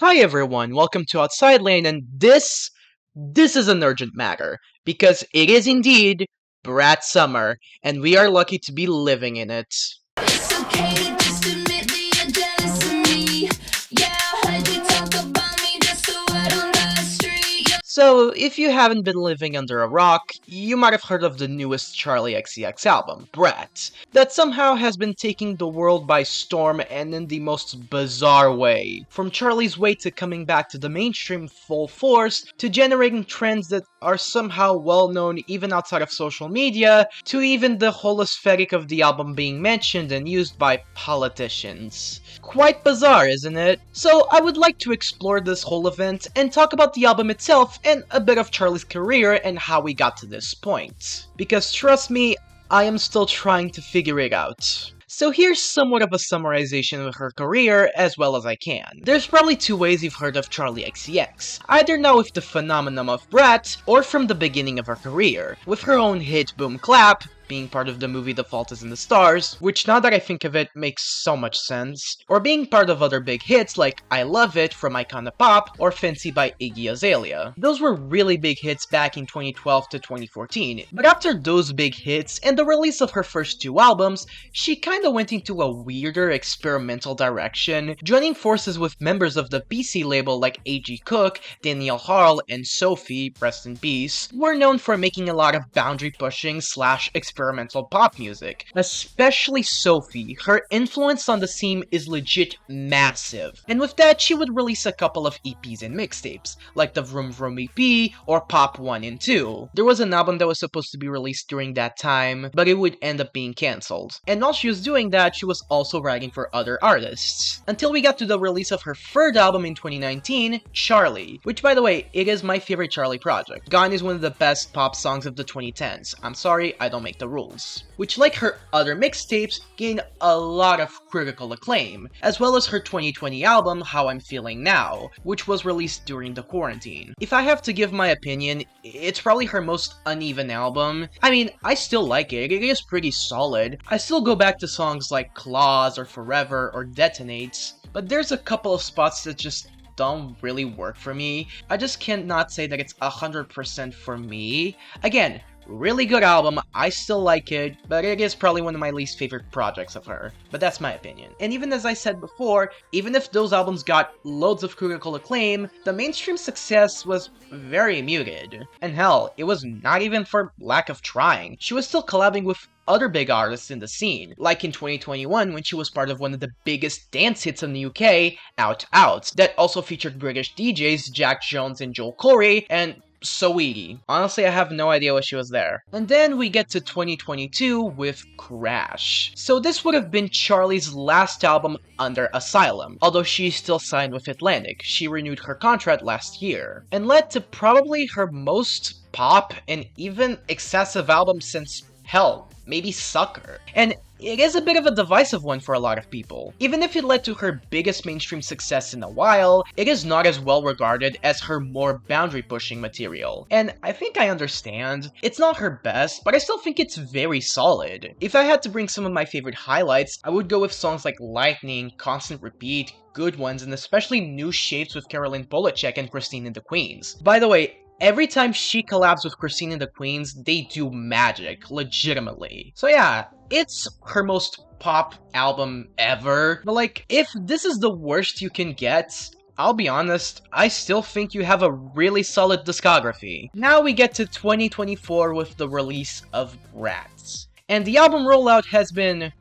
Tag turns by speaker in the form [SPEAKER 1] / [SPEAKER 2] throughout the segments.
[SPEAKER 1] Hi everyone, welcome to Outside Lane, and this is an urgent matter because it is indeed Brat Summer, and we are lucky to be living in it.
[SPEAKER 2] It's okay to just admit that you're jealous of me. Yeah, I heard you talk about me just so word on the street.
[SPEAKER 1] So, if you haven't been living under a rock, you might have heard of the newest Charli XCX album, Brat, that somehow has been taking the world by storm and in the most bizarre way. From Charli's way to coming back to the mainstream full force, to generating trends that are somehow well known even outside of social media, to even the whole aesthetic of the album being mentioned and used by politicians. Quite bizarre, isn't it? So I would like to explore this whole event and talk about the album itself and a bit of Charli's career and how we got to this point. Because trust me, I am still trying to figure it out. So here's somewhat of a summarization of her career as well as I can. There's probably two ways you've heard of Charli XCX. Either now with the phenomenon of Brat, or from the beginning of her career, with her own hit Boom Clap, being part of the movie The Fault is in the Stars, which now that I think of it makes so much sense, or being part of other big hits like I Love It from Icona Pop or Fancy by Iggy Azalea. Those were really big hits back in 2012 to 2014, but after those big hits and the release of her first two albums, she kinda went into a weirder experimental direction, joining forces with members of the PC label like A.G. Cook, Danielle Harle, and Sophie, rest in peace, were known for making a lot of boundary pushing / experimental pop music. Especially Sophie, her influence on the scene is legit massive. And with that, she would release a couple of EPs and mixtapes, like the Vroom Vroom EP or Pop 1 and 2. There was an album that was supposed to be released during that time, but it would end up being cancelled. And while she was doing that, she was also writing for other artists. Until we got to the release of her third album in 2019, Charli, which by the way, it is my favorite Charli project. Gone is one of the best pop songs of the 2010s. I'm sorry, I don't make the rules. Which, like her other mixtapes, gained a lot of critical acclaim, as well as her 2020 album, How I'm Feeling Now, which was released during the quarantine. If I have to give my opinion, it's probably her most uneven album. I mean, I still like it is pretty solid. I still go back to songs like Claws or Forever or Detonates, but there's a couple of spots that just don't really work for me. I just cannot say that it's 100% for me. Again, really good album, I still like it, but it is probably one of my least favorite projects of her. But that's my opinion. And even as I said before, even if those albums got loads of critical acclaim, the mainstream success was very muted. And hell, it was not even for lack of trying. She was still collabing with other big artists in the scene, like in 2021 when she was part of one of the biggest dance hits in the UK, Out Out, that also featured British DJs Jack Jones and Joel Corey, and Saweetie. Honestly, I have no idea why she was there. And then we get to 2022 with Crash. So this would have been Charli's last album under Asylum, although she's still signed with Atlantic. She renewed her contract last year, and led to probably her most pop and even excessive album since, hell, maybe Sucker. And it is a bit of a divisive one for a lot of people. Even if it led to her biggest mainstream success in a while, it is not as well regarded as her more boundary-pushing material. And I think I understand. It's not her best, but I still think it's very solid. If I had to bring some of my favorite highlights, I would go with songs like Lightning, Constant Repeat, Good Ones, and especially New Shapes with Caroline Polachek and Christine and the Queens. By the way, every time she collabs with Christine and the Queens, they do magic, legitimately. So yeah, it's her most pop album ever, but like, if this is the worst you can get, I'll be honest, I still think you have a really solid discography. Now we get to 2024 with the release of Brat. And the album rollout has been,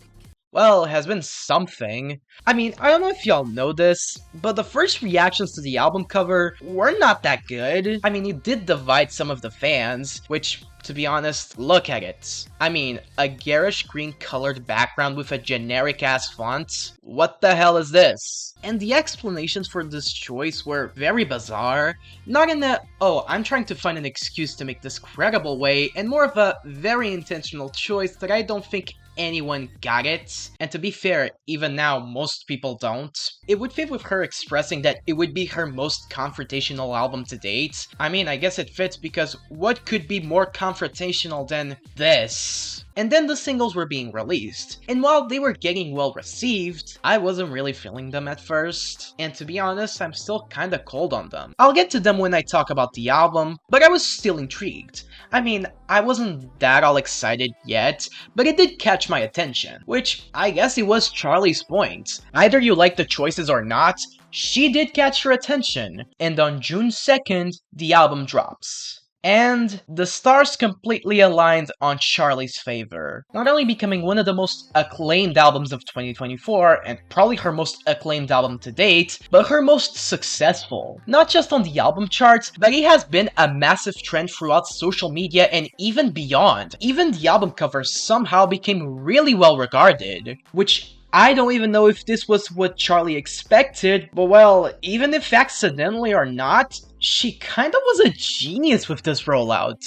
[SPEAKER 1] well, has been something. I mean, I don't know if y'all know this, but the first reactions to the album cover were not that good. I mean, it did divide some of the fans, which, to be honest, look at it. I mean, a garish green colored background with a generic ass font? What the hell is this? And the explanations for this choice were very bizarre. Not in a, oh, I'm trying to find an excuse to make this credible way, and more of a very intentional choice that I don't think anyone got it. And to be fair, even now, most people don't. It would fit with her expressing that it would be her most confrontational album to date. I mean, I guess it fits because what could be more confrontational than this? And then the singles were being released, and while they were getting well received, I wasn't really feeling them at first, and to be honest, I'm still kinda cold on them. I'll get to them when I talk about the album, but I was still intrigued. I mean, I wasn't that all excited yet, but it did catch my attention, which I guess it was Charli's point. Either you like the choices or not, she did catch your attention, and on June 2nd, the album drops. And the stars completely aligned on Charli's favor, not only becoming one of the most acclaimed albums of 2024, and probably her most acclaimed album to date, but her most successful. Not just on the album charts, but it has been a massive trend throughout social media and even beyond. Even the album cover somehow became really well regarded, which I don't even know if this was what Charli expected, but well, even if accidentally or not, she kinda was a genius with this rollout.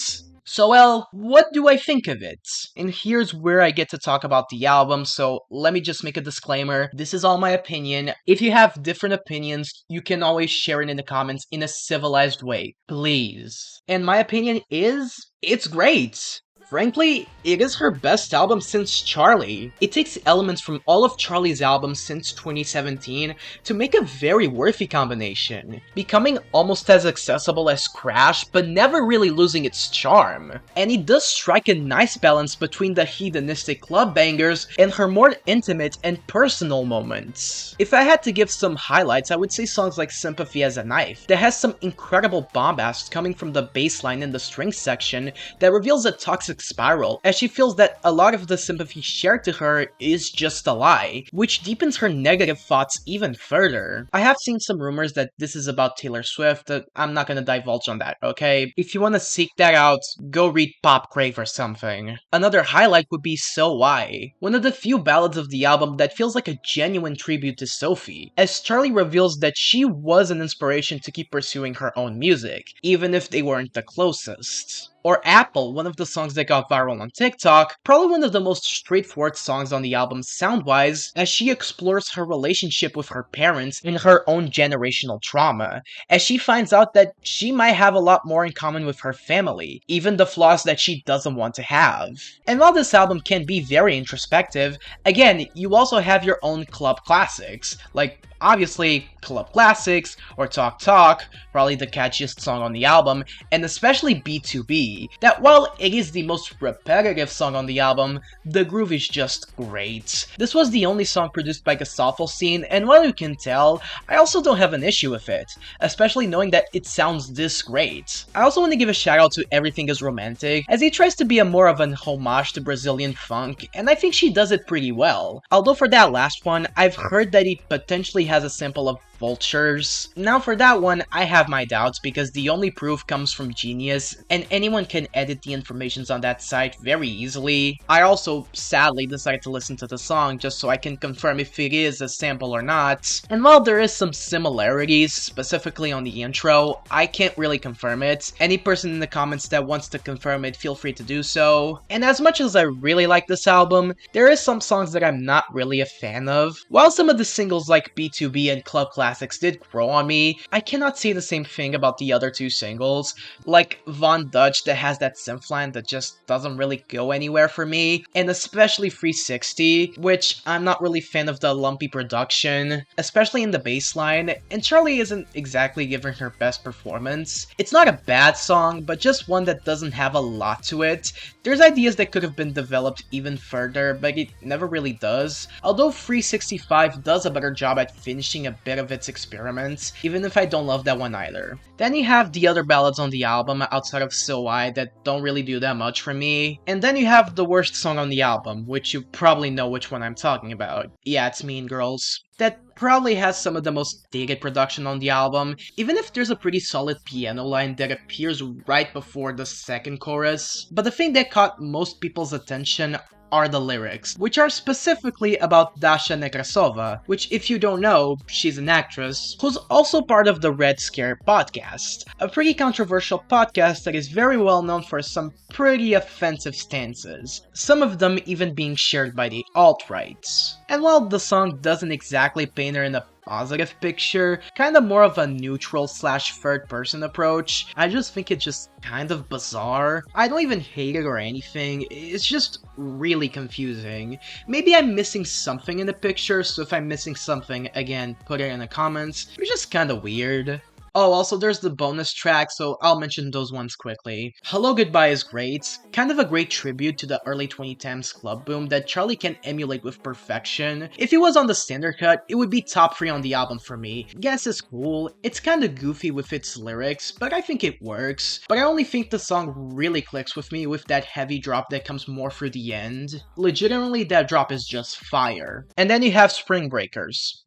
[SPEAKER 1] So well, what do I think of it? And here's where I get to talk about the album, so let me just make a disclaimer. This is all my opinion. If you have different opinions, you can always share it in the comments in a civilized way, please. And my opinion is, it's great. Frankly, it is her best album since Charli. It takes elements from all of Charli's albums since 2017 to make a very worthy combination, becoming almost as accessible as Crash, but never really losing its charm. And it does strike a nice balance between the hedonistic club bangers and her more intimate and personal moments. If I had to give some highlights, I would say songs like Sympathy as a Knife, that has some incredible bombast coming from the bass line in the strings section that reveals a toxic spiral, as she feels that a lot of the sympathy shared to her is just a lie, which deepens her negative thoughts even further. I have seen some rumors that this is about Taylor Swift. I'm not gonna divulge on that, okay? If you wanna seek that out, go read Pop Crave or something. Another highlight would be So Why, one of the few ballads of the album that feels like a genuine tribute to Sophie, as Charli reveals that she was an inspiration to keep pursuing her own music, even if they weren't the closest. Or Apple, one of the songs that got viral on TikTok, probably one of the most straightforward songs on the album sound-wise, as she explores her relationship with her parents and her own generational trauma, as she finds out that she might have a lot more in common with her family, even the flaws that she doesn't want to have. And while this album can be very introspective, again, you also have your own club classics, like obviously Club Classics, or Talk Talk, probably the catchiest song on the album, and especially B2B, that while it is the most repetitive song on the album, the groove is just great. This was the only song produced by Scene, and while you can tell, I also don't have an issue with it, especially knowing that it sounds this great. I also want to give a shout out to Everything Is Romantic, as he tries to be a more of an homage to Brazilian funk, and I think she does it pretty well. Although for that last one, I've heard that he potentially has a sample of Vultures. Now for that one, I have my doubts because the only proof comes from Genius, and anyone can edit the informations on that site very easily. I also sadly decided to listen to the song just so I can confirm if it is a sample or not, and while there is some similarities, specifically on the intro, I can't really confirm it. Any person in the comments that wants to confirm it, feel free to do so. And as much as I really like this album, there is some songs that I'm not really a fan of. While some of the singles like B2B and Club Classics did grow on me, I cannot say the same thing about the other two singles, like Von Dutch that has that synth line that just doesn't really go anywhere for me, and especially 360, which I'm not really a fan of the lumpy production, especially in the bass line, and Charli isn't exactly giving her best performance. It's not a bad song, but just one that doesn't have a lot to it. There's ideas that could have been developed even further, but it never really does, although 365 does a better job at finishing a bit of its experiments, even if I don't love that one either. Then you have the other ballads on the album outside of So Why that don't really do that much for me. And then you have the worst song on the album, which you probably know which one I'm talking about. Yeah, it's Mean Girls. That probably has some of the most dated production on the album, even if there's a pretty solid piano line that appears right before the second chorus. But the thing that caught most people's attention are the lyrics, which are specifically about Dasha Nekrasova, which if you don't know, she's an actress, who's also part of the Red Scare podcast, a pretty controversial podcast that is very well known for some pretty offensive stances, some of them even being shared by the alt-rights. And while the song doesn't exactly paint her in a positive picture, kind of more of a neutral slash third person approach. I just think it's just kind of bizarre. I don't even hate it or anything, it's just really confusing. Maybe I'm missing something in the picture, so if I'm missing something, again, put it in the comments. It's just kind of weird. Oh, also there's the bonus track, so I'll mention those ones quickly. Hello Goodbye is great, kind of a great tribute to the early 2010s club boom that Charli can emulate with perfection. If it was on the standard cut, it would be top 3 on the album for me. Guess is cool, it's kinda goofy with its lyrics, but I think it works. But I only think the song really clicks with me with that heavy drop that comes more through the end. Legitimately, that drop is just fire. And then you have Spring Breakers.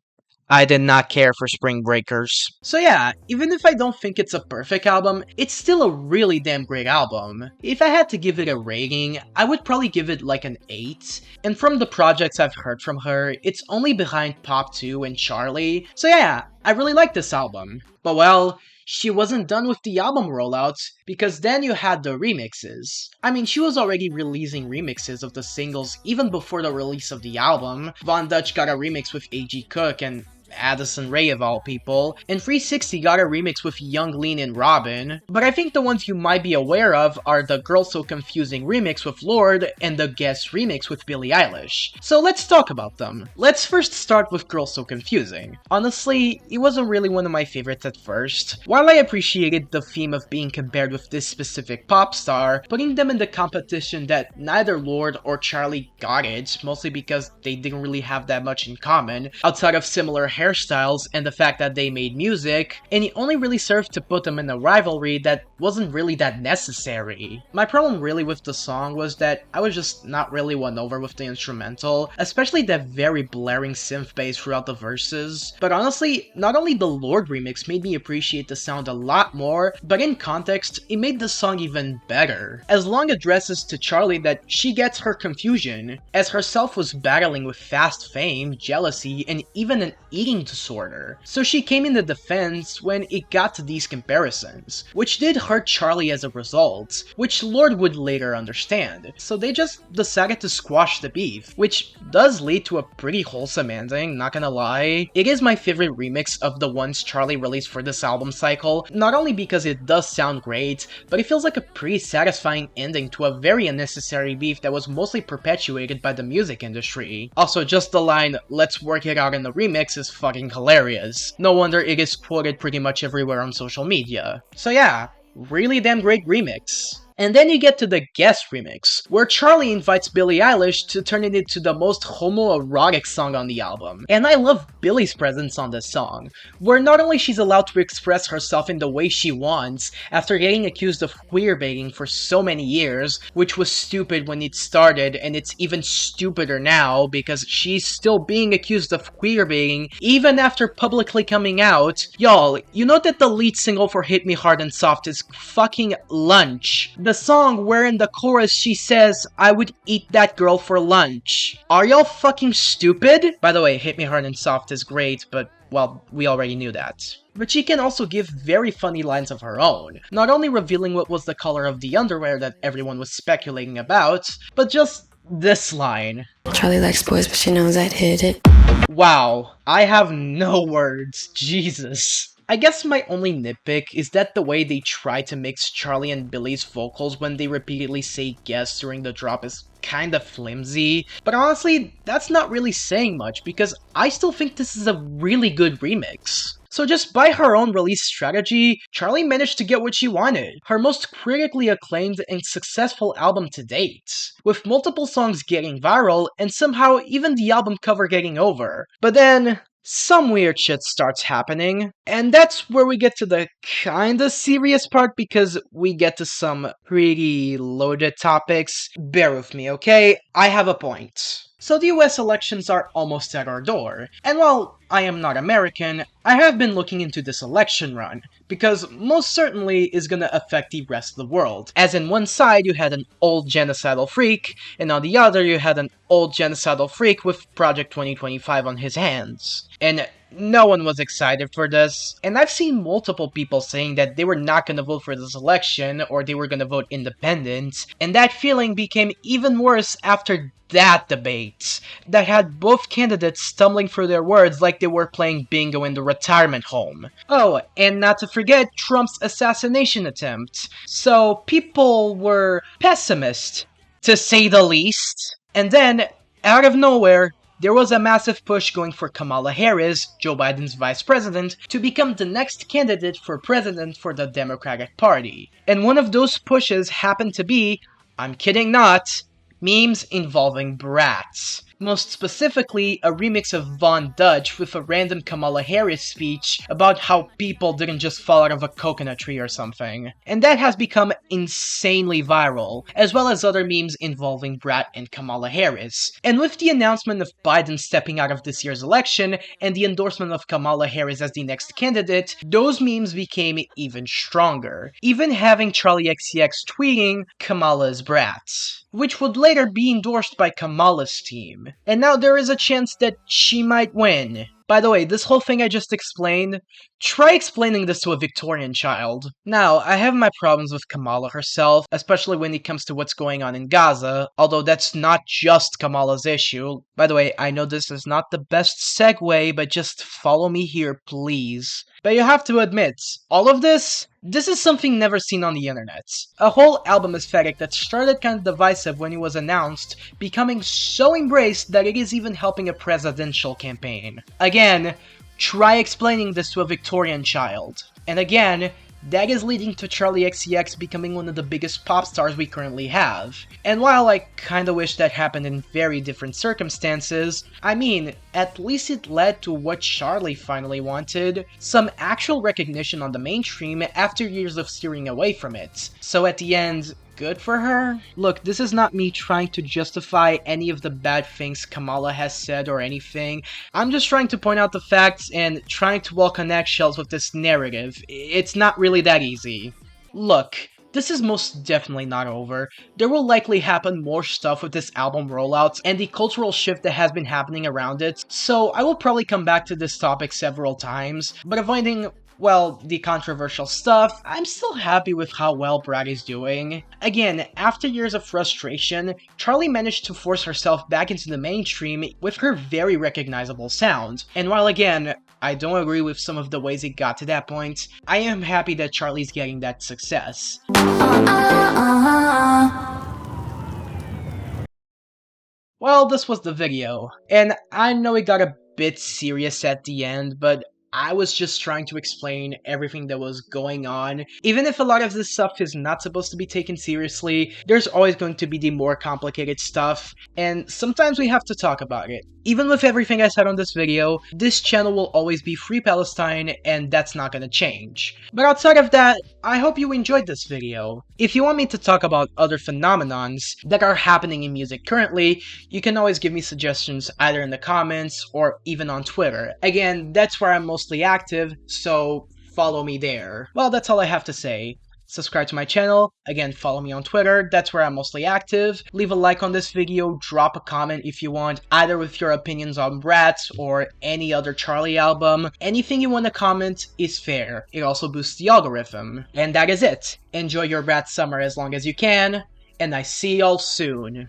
[SPEAKER 1] I did not care for Spring Breakers. So yeah, even if I don't think it's a perfect album, it's still a really damn great album. If I had to give it a rating, I would probably give it like an 8. And from the projects I've heard from her, it's only behind Pop 2 and Charli. So yeah, I really like this album. But well, she wasn't done with the album rollouts, because then you had the remixes. I mean, she was already releasing remixes of the singles even before the release of the album. Von Dutch got a remix with A.G. Cook and Addison Rae of all people, and 360 got a remix with Young Lean and Robin, but I think the ones you might be aware of are the Girl So Confusing remix with Lorde and the Guess remix with Billie Eilish. So let's talk about them. Let's first start with Girl So Confusing. Honestly, it wasn't really one of my favorites at first. While I appreciated the theme of being compared with this specific pop star, putting them in the competition that neither Lorde or Charli got it, mostly because they didn't really have that much in common, outside of similar hairstyles and the fact that they made music, and it only really served to put them in a rivalry that wasn't really that necessary. My problem really with the song was that I was just not really won over with the instrumental, especially that very blaring synth bass throughout the verses. But honestly, not only the Lorde remix made me appreciate the sound a lot more, but in context, it made the song even better. As Long addresses to Charli that she gets her confusion, as herself was battling with fast fame, jealousy, and even an eating disorder. So she came in the defense when it got to these comparisons, which did hurt Charli as a result, which Lorde would later understand. So they just decided to squash the beef, which does lead to a pretty wholesome ending, not gonna lie. It is my favorite remix of the ones Charli released for this album cycle, not only because it does sound great, but it feels like a pretty satisfying ending to a very unnecessary beef that was mostly perpetuated by the music industry. Also, just the line, "Let's work it out in the remix" is fucking hilarious. No wonder it is quoted pretty much everywhere on social media. So yeah, really damn great remix. And then you get to the Guess remix, where Charli invites Billie Eilish to turn it into the most homoerotic song on the album. And I love Billie's presence on this song, where not only she's allowed to express herself in the way she wants, after getting accused of queerbaiting for so many years, which was stupid when it started, and it's even stupider now, because she's still being accused of queerbaiting even after publicly coming out. Y'all, you know that the lead single for Hit Me Hard and Soft is fucking Lunch. The song where in the chorus she says, "I would eat that girl for lunch." Are y'all fucking stupid? By the way, Hit Me Hard and Soft is great, but well, we already knew that. But she can also give very funny lines of her own, not only revealing what was the color of the underwear that everyone was speculating about, but just this line.
[SPEAKER 3] Charli likes boys, but she knows I'd hit it.
[SPEAKER 1] Wow, I have no words, Jesus. I guess my only nitpick is that the way they try to mix Charli and Billie's vocals when they repeatedly say guess during the drop is kinda flimsy, but honestly, that's not really saying much because I still think this is a really good remix. So just by her own release strategy, Charli managed to get what she wanted, her most critically acclaimed and successful album to date, with multiple songs getting viral and somehow even the album cover getting over. But then, some weird shit starts happening, and that's where we get to the kinda serious part because we get to some pretty loaded topics. Bear with me, okay? I have a point. So the US elections are almost at our door, and while I am not American, I have been looking into this election run, because most certainly is gonna affect the rest of the world. As in one side you had an old genocidal freak, and on the other you had an old genocidal freak with Project 2025 on his hands. And no one was excited for this, and I've seen multiple people saying that they were not gonna vote for this election or they were gonna vote independent, and that feeling became even worse after that debate that had both candidates stumbling through their words like they were playing bingo in the retirement home. Oh, and not to forget Trump's assassination attempt. So people were pessimist, to say the least. And then, out of nowhere, there was a massive push going for Kamala Harris, Joe Biden's vice president, to become the next candidate for president for the Democratic Party. And one of those pushes happened to be, I'm kidding not, memes involving Brat. Most specifically, a remix of Von Dutch with a random Kamala Harris speech about how people didn't just fall out of a coconut tree or something. And that has become insanely viral, as well as other memes involving Brat and Kamala Harris. And with the announcement of Biden stepping out of this year's election, and the endorsement of Kamala Harris as the next candidate, those memes became even stronger, even having Charli XCX tweeting, "Kamala's Brat," which would later be endorsed by Kamala's team. And now there is a chance that she might win. By the way, this whole thing I just explained, try explaining this to a Victorian child. Now, I have my problems with Kamala herself, especially when it comes to what's going on in Gaza, although that's not just Kamala's issue. By the way, I know this is not the best segue, but just follow me here, please. But you have to admit, all of this is something never seen on the internet. A whole album aesthetic that started kind of divisive when it was announced, becoming so embraced that it is even helping a presidential campaign. Again, try explaining this to a Victorian child. And again, that is leading to Charli XCX becoming one of the biggest pop stars we currently have. And while I kinda wish that happened in very different circumstances, I mean, at least it led to what Charli finally wanted, some actual recognition on the mainstream after years of steering away from it. So at the end, good for her? Look, this is not me trying to justify any of the bad things Kamala has said or anything. I'm just trying to point out the facts and trying to walk on eggshells with this narrative. It's not really that easy. Look, this is most definitely not over. There will likely happen more stuff with this album rollout and the cultural shift that has been happening around it, so I will probably come back to this topic several times, but avoiding, well, the controversial stuff, I'm still happy with how well Brat is doing. Again, after years of frustration, Charli managed to force herself back into the mainstream with her very recognizable sound. And while again, I don't agree with some of the ways it got to that point, I am happy that Charli's getting that success. Well, this was the video, and I know it got a bit serious at the end, but I was just trying to explain everything that was going on. Even if a lot of this stuff is not supposed to be taken seriously, there's always going to be the more complicated stuff, and sometimes we have to talk about it. Even with everything I said on this video, this channel will always be Free Palestine, and that's not gonna change. But outside of that, I hope you enjoyed this video. If you want me to talk about other phenomenons that are happening in music currently, you can always give me suggestions either in the comments or even on Twitter. Again, that's where I'm mostly active, so follow me there. Well, that's all I have to say. Subscribe to my channel, again follow me on Twitter, that's where I'm mostly active. Leave a like on this video, drop a comment if you want, either with your opinions on Brat or any other Charli album. Anything you want to comment is fair, it also boosts the algorithm. And that is it. Enjoy your Brat summer as long as you can, and I see y'all soon.